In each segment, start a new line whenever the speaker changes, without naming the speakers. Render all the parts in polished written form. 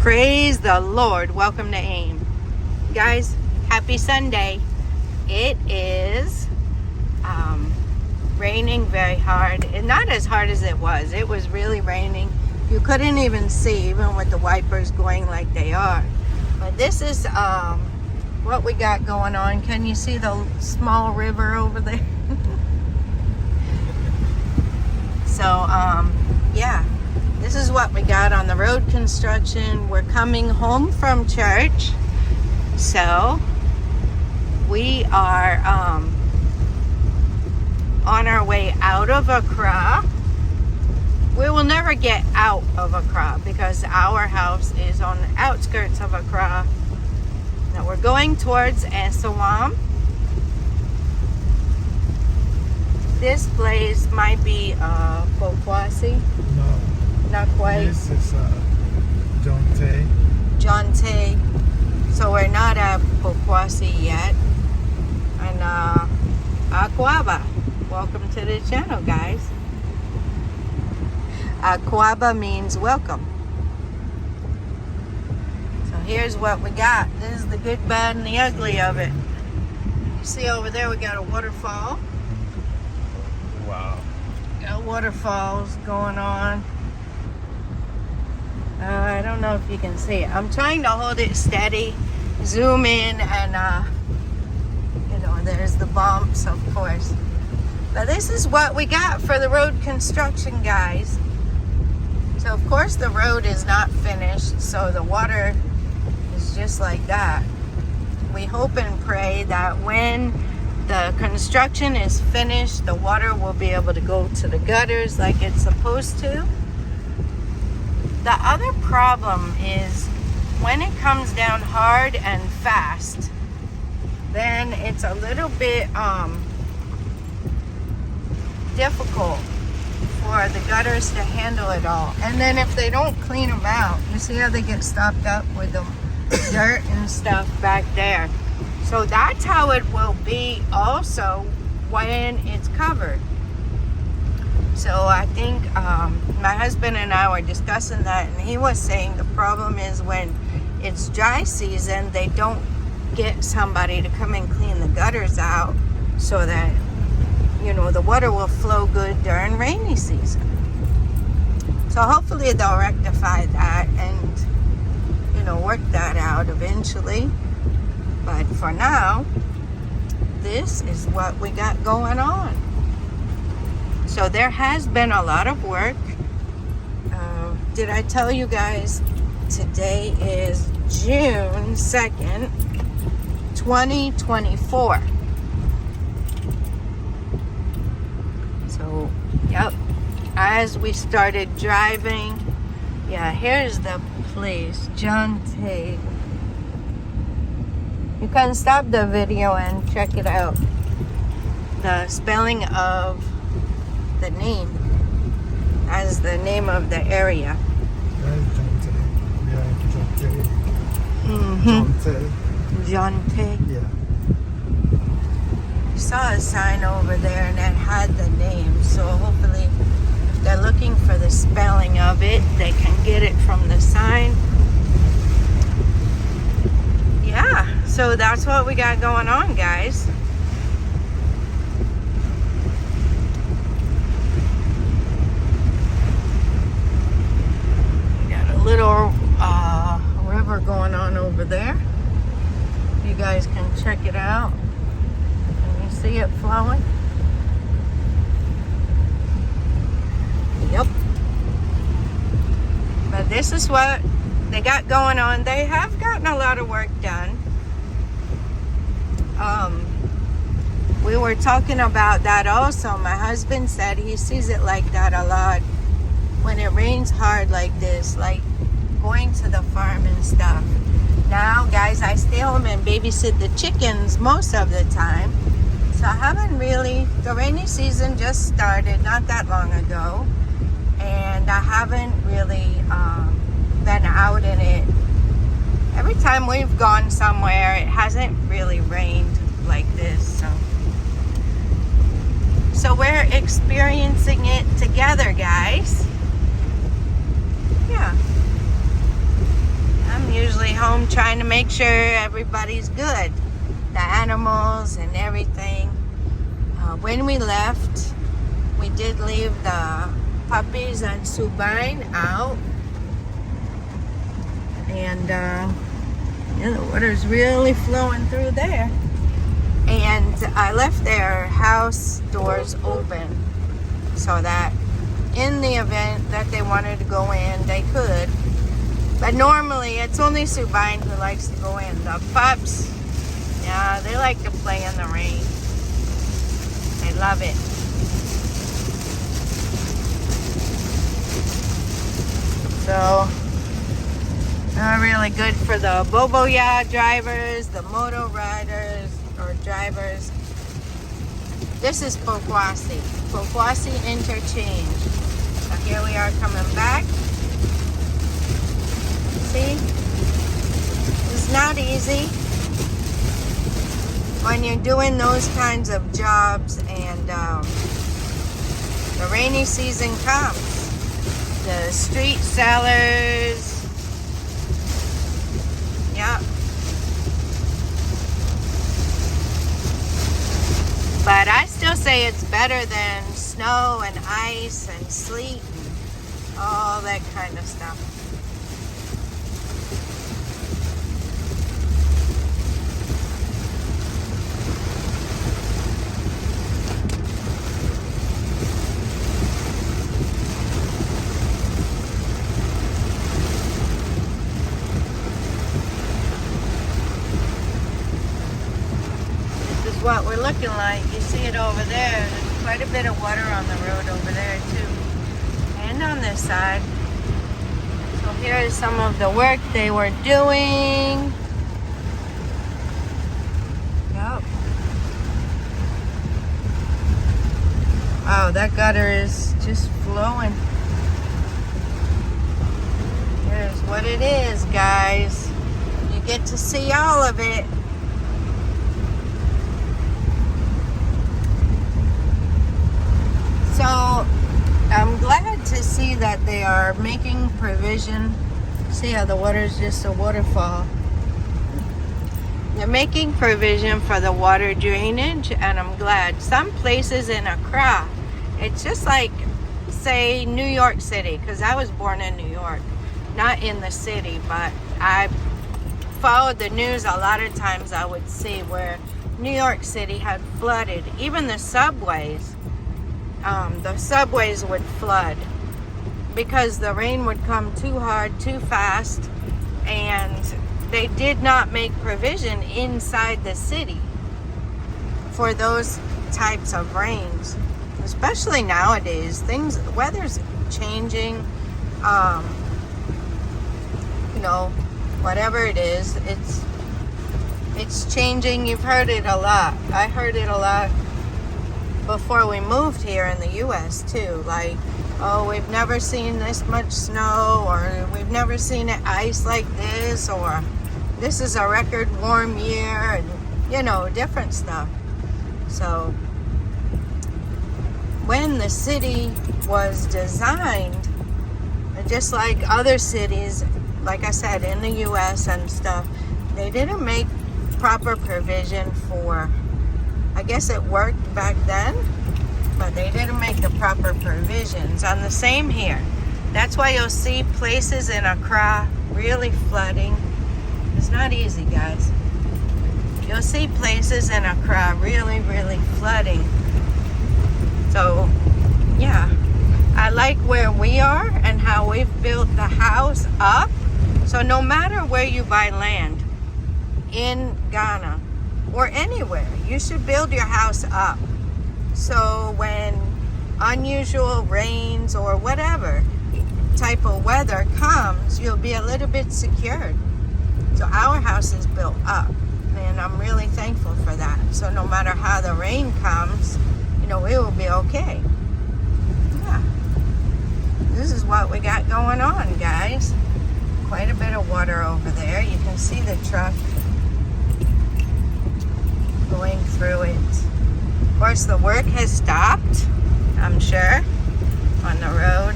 Praise the Lord. Welcome to AIM. Guys, happy Sunday. It is raining very hard. And not as hard as it was. It was really raining. You couldn't even see, even with the wipers going like they are. But this is what we got going on. Can you see the small river over there? So, yeah. This is what we got on the road construction. We're coming home from church. So, we are on our way out of Accra. We will never get out of Accra because our house is on the outskirts of Accra. Now we're going towards Ensawam. This place might be Bokwasi.
No.
Not quite.
This is John Tay.
John Tay. So we're not at Bokwasi yet. And Akwaaba. Welcome to the channel, guys. Akwaaba means welcome. So here's what we got. This is the good, bad, and the ugly of it. You see over there we got a waterfall.
Wow.
Got waterfalls going on. I don't know if you can see it. I'm trying to hold it steady, zoom in, and you know, there's the bumps, of course. But this is what we got for the road construction, guys. So, of course, the road is not finished, so the water is just like that. We hope and pray that when the construction is finished, the water will be able to go to the gutters like it's supposed to. The other problem is when it comes down hard and fast, then it's a little bit difficult for the gutters to handle it all. And then if they don't clean them out, you see how they get stopped up with the dirt and stuff back there. So that's how it will be also when it's covered. So I think my husband and I were discussing that, and he was saying the problem is when it's dry season, they don't get somebody to come and clean the gutters out so that, you know, the water will flow good during rainy season. So hopefully they'll rectify that and, you know, work that out eventually. But for now, this is what we got going on. So there has been a lot of work. Did I tell you guys today is June 2nd, 2024. So, yep. As we started driving, yeah, here's the place, John Tay. You can stop the video and check it out. The spelling of the name as the name of the area.
John Tay. Yeah, John Tay.
Mm-hmm.
John Tay.
John Tay.
Yeah.
I saw a sign over there and it had the name, so hopefully if they're looking for the spelling of it, they can get it from the sign. Yeah, so that's what we got going on, guys. Little river going on over there. You guys can check it out. Can you see it flowing? Yep. But this is what they got going on. They have gotten a lot of work done. We were talking about that also. My husband said he sees it like that a lot when it rains hard like this, like going to the farm and stuff. Now, guys, I stay home and babysit the chickens most of the time. So I haven't really, the rainy season just started not that long ago. And I haven't really been out in it. Every time we've gone somewhere, it hasn't really rained like this. So we're experiencing it together, guys. Yeah. stay home trying to make sure everybody's good. The animals and everything. When we left, we did leave the puppies and Subine out. And the water's really flowing through there. And I left their house doors open so that in the event that they wanted to go in, they could. But normally it's only Subine who likes to go in. The pups, yeah, they like to play in the rain. They love it. So, not really good for the Boboya drivers, the moto riders or drivers. This is Pokwasi Interchange. So here we are coming back. See? It's not easy when you're doing those kinds of jobs and the rainy season comes. The street sellers, yeah. But I still say it's better than snow and ice and sleet and all that kind of stuff. What we're looking like. You see it over there. There's quite a bit of water on the road over there too. And on this side. So here is some of the work they were doing. Yep. Wow, that gutter is just flowing. Here's what it is, guys. You get to see all of it. So I'm glad to see that they are making provision. See how the water is just a waterfall. They're making provision for the water drainage, and I'm glad. Some places in Accra, it's just like, say, New York City, because I was born in New York, not in the city, but I followed the news a lot of times. I would see where New York City had flooded, even the subways. The subways would flood because the rain would come too hard, too fast, and they did not make provision inside the city for those types of rains. Especially nowadays, weather's changing. Whatever it is, it's changing. You've heard it a lot. I heard it a lot before we moved here in the U.S. too, like, oh, we've never seen this much snow, or we've never seen it ice like this, or this is a record warm year, and different stuff. So when the city was designed, just like other cities, like I said, in the U.S. and stuff, they didn't make proper provision for, I guess it worked back then, but they didn't make the proper provisions. And the same here. That's why you'll see places in Accra really flooding. It's not easy, guys. You'll see places in Accra really, really flooding. So, yeah. I like where we are and how we've built the house up. So no matter where you buy land in Ghana, or anywhere, you should build your house up. So when unusual rains or whatever type of weather comes, you'll be a little bit secured. So our house is built up, and I'm really thankful for that. So no matter how the rain comes, we will be okay. Yeah. This is what we got going on, guys. Quite a bit of water over there. You can see the truck going through it. Of course, the work has stopped, I'm sure, on the road.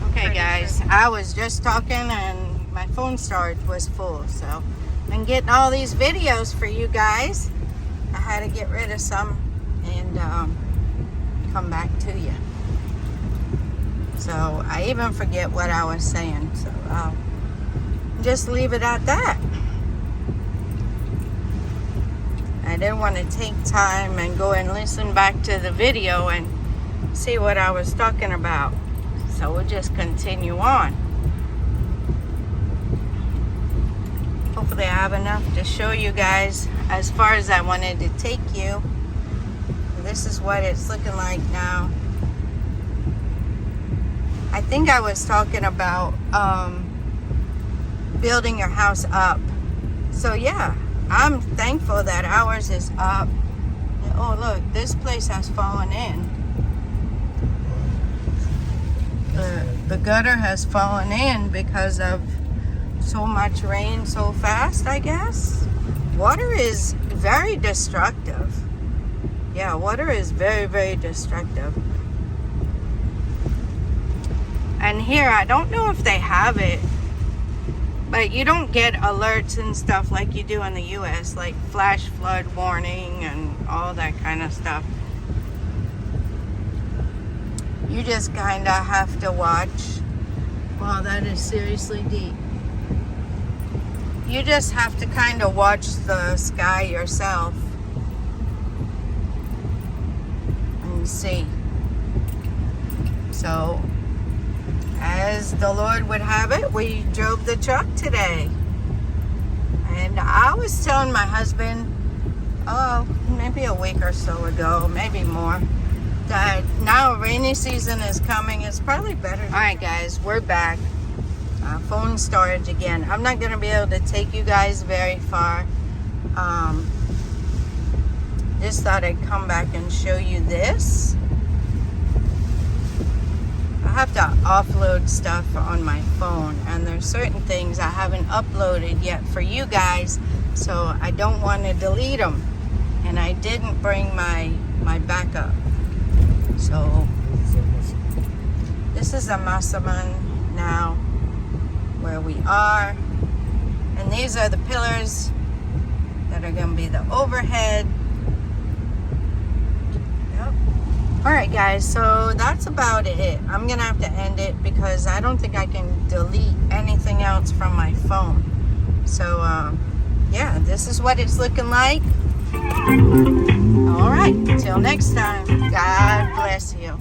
Okay, guys, I was just talking and my phone phone storage was full. So I'm getting all these videos for you guys. I had to get rid of some and come back to you. So I even forget what I was saying. So I'll just leave it at that. I didn't want to take time and go and listen back to the video and see what I was talking about. So we'll just continue on. Hopefully I have enough to show you guys as far as I wanted to take you. This is what it's looking like now. I think I was talking about building your house up. So yeah, I'm thankful that ours is up. Oh look, this place has fallen in. The gutter has fallen in because of so much rain so fast, I guess. Water is very destructive. Yeah, water is very, very destructive. And here, I don't know if they have it, but you don't get alerts and stuff like you do in the US, like flash flood warning and all that kind of stuff. You just kind of have to watch. Wow, that is seriously deep. You just have to kind of watch the sky yourself and see. So, as the Lord would have it, we drove the truck today. And I was telling my husband, maybe a week or so ago, maybe more, that now rainy season is coming. It's probably better. All right, guys, we're back. Phone storage again. I'm not going to be able to take you guys very far. Just thought I'd come back and show you this. I have to offload stuff on my phone, and there's certain things I haven't uploaded yet for you guys, so I don't want to delete them. And I didn't bring my backup. So this is a Masaman now, where we are, and these are the pillars that are going to be the overhead. Yep. All right, guys, so that's about it. I'm gonna have to end it because I don't think I can delete anything else from my phone. So yeah, this is what it's looking like. All right, till next time, God bless you.